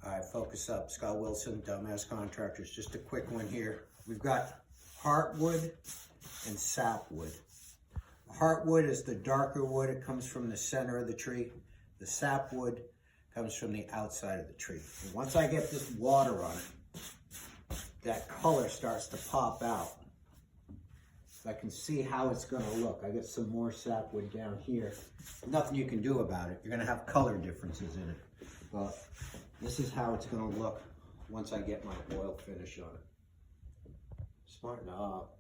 All right, focus up. Scott Wilson, Dumbass Contractors. Just a quick one here. We've got Heartwood and Sapwood. Heartwood is the darker wood. It comes from the center of the tree. The sapwood comes from the outside of the tree. And once I get this water on it, that color starts to pop out. So I can see how it's going to look. I get some more sapwood down here. Nothing you can do about it. You're going to have color differences in it. But this is how it's going to look once I get my oil finish on it. Smarten up.